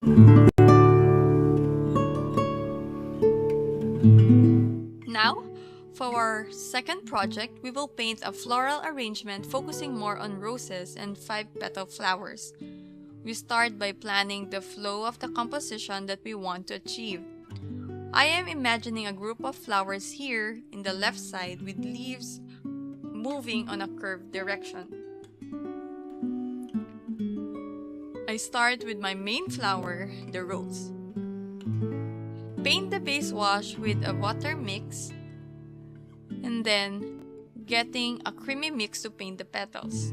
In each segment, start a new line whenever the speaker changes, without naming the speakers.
Now, for our second project, we will paint a floral arrangement focusing more on roses and 5-petal flowers. We start by planning the flow of the composition that we want to achieve. I am imagining a group of flowers here in the left side with leaves moving on a curved direction. I start with my main flower, the rose. Paint the base wash with a water mix and then getting a creamy mix to paint the petals.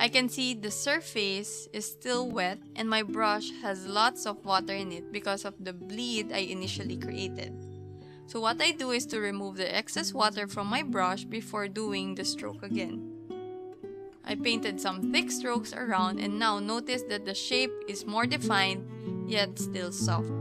I can see the surface is still wet and my brush has lots of water in it because of the bleed I initially created. So what I do is to remove the excess water from my brush before doing the stroke again. I painted some thick strokes around and now notice that the shape is more defined yet still soft.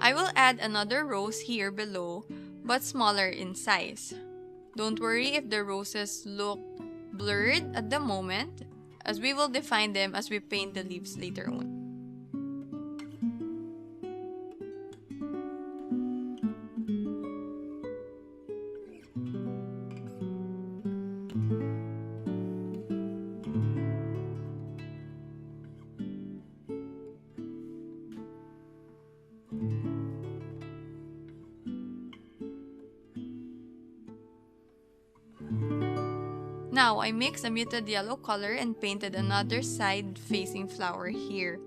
I will add another rose here below, but smaller in size. Don't worry if the roses look blurred at the moment, as we will define them as we paint the leaves later on. Now, I mixed a muted yellow color and painted another side-facing flower here.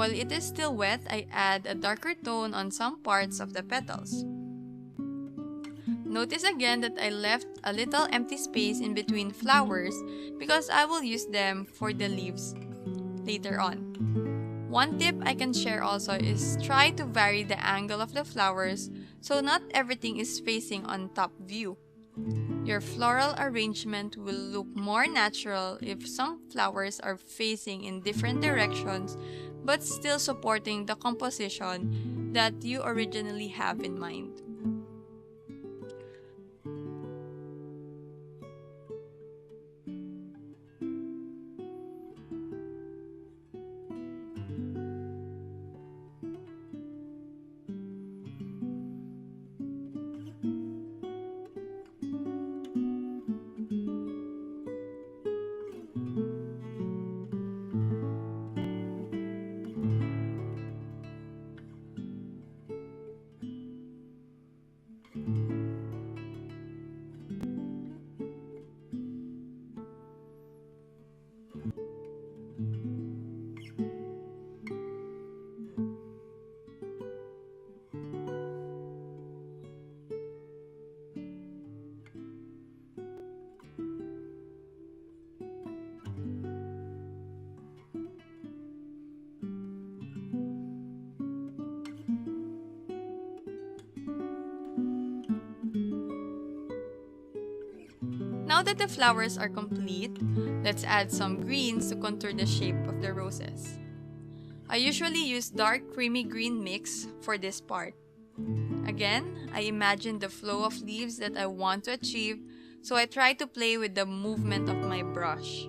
While it is still wet, I add a darker tone on some parts of the petals. Notice again that I left a little empty space in between flowers because I will use them for the leaves later on. One tip I can share also is try to vary the angle of the flowers so not everything is facing on top view. Your floral arrangement will look more natural if some flowers are facing in different directions but still supporting the composition that you originally have in mind. Now that the flowers are complete, let's add some greens to contour the shape of the roses. I usually use dark creamy green mix for this part. Again, I imagine the flow of leaves that I want to achieve, so I try to play with the movement of my brush.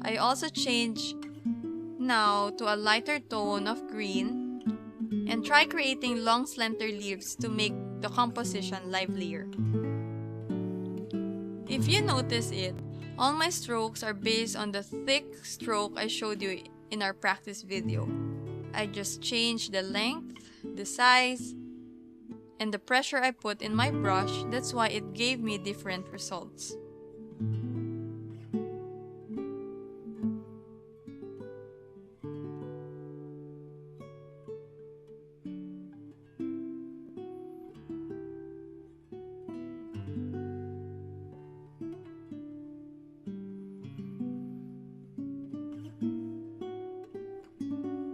I also change now to a lighter tone of green and try creating long slender leaves to make the composition livelier. If you notice it, all my strokes are based on the thick stroke I showed you in our practice video. I just changed the length, the size, and the pressure I put in my brush. That's why it gave me different results.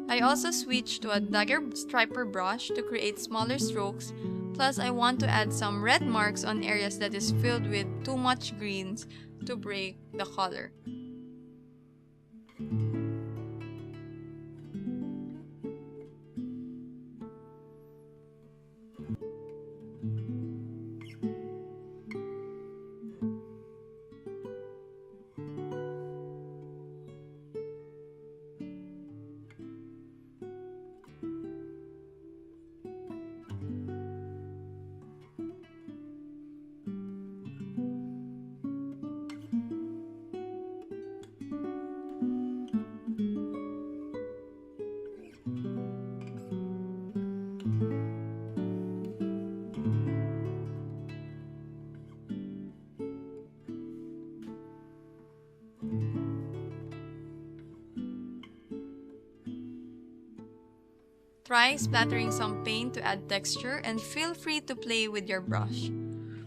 I also switched to a dagger striper brush to create smaller strokes, plus I want to add some red marks on areas that is filled with too much greens to break the color. Try splattering some paint to add texture and feel free to play with your brush.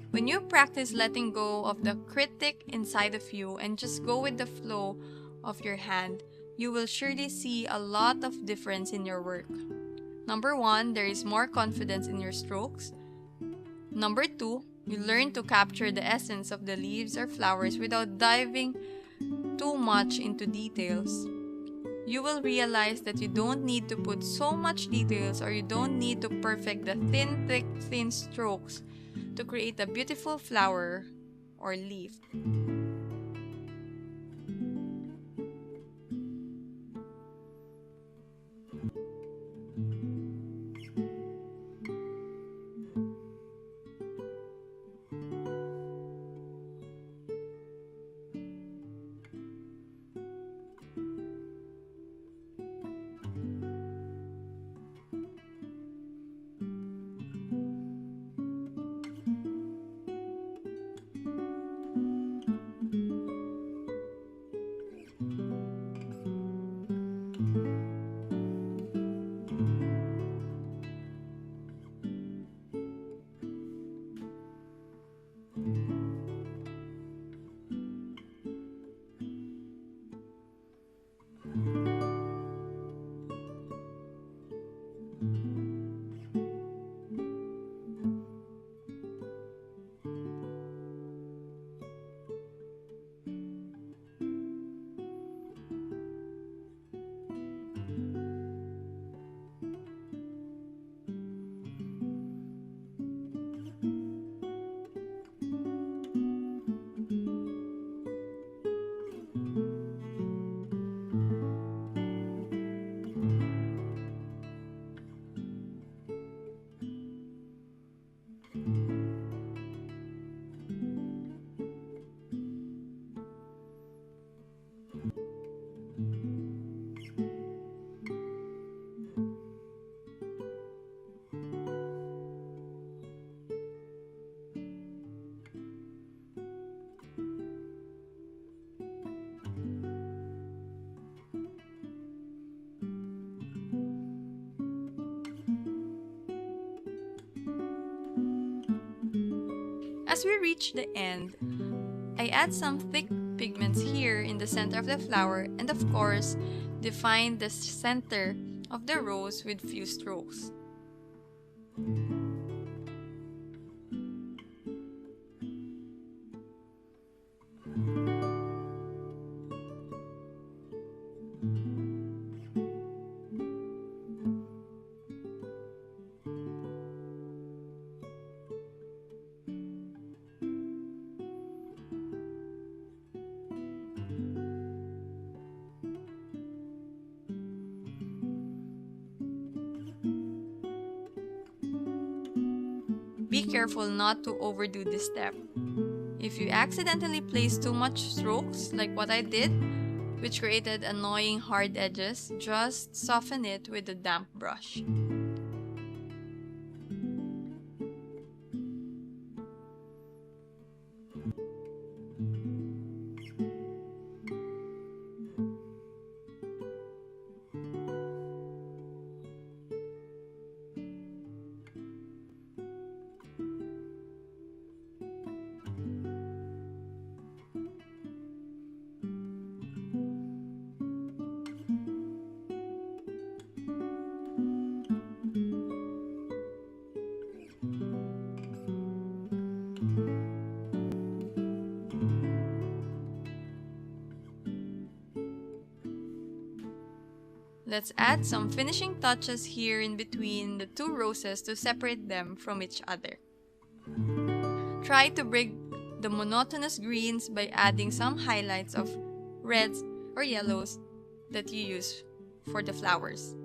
When you practice letting go of the critic inside of you and just go with the flow of your hand, you will surely see a lot of difference in your work. Number 1, there is more confidence in your strokes. Number 2, you learn to capture the essence of the leaves or flowers without diving too much into details. You will realize that you don't need to put so much details, or you don't need to perfect the thin strokes to create a beautiful flower or leaf. As we reach the end, I add some thick pigments here in the center of the flower, and of course, define the center of the rose with few strokes. careful not to overdo this step. If you accidentally place too much strokes, like what I did, which created annoying hard edges, just soften it with a damp brush. Let's add some finishing touches here in between the two roses to separate them from each other. Try to break the monotonous greens by adding some highlights of reds or yellows that you use for the flowers.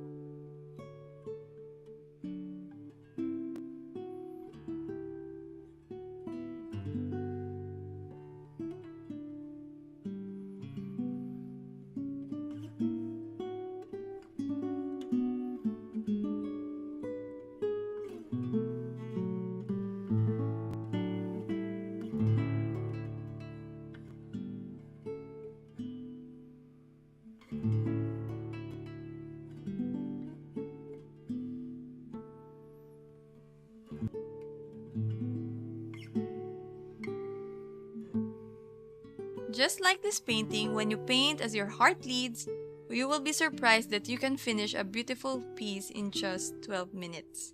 Just like this painting, when you paint as your heart leads, you will be surprised that you can finish a beautiful piece in just 12 minutes.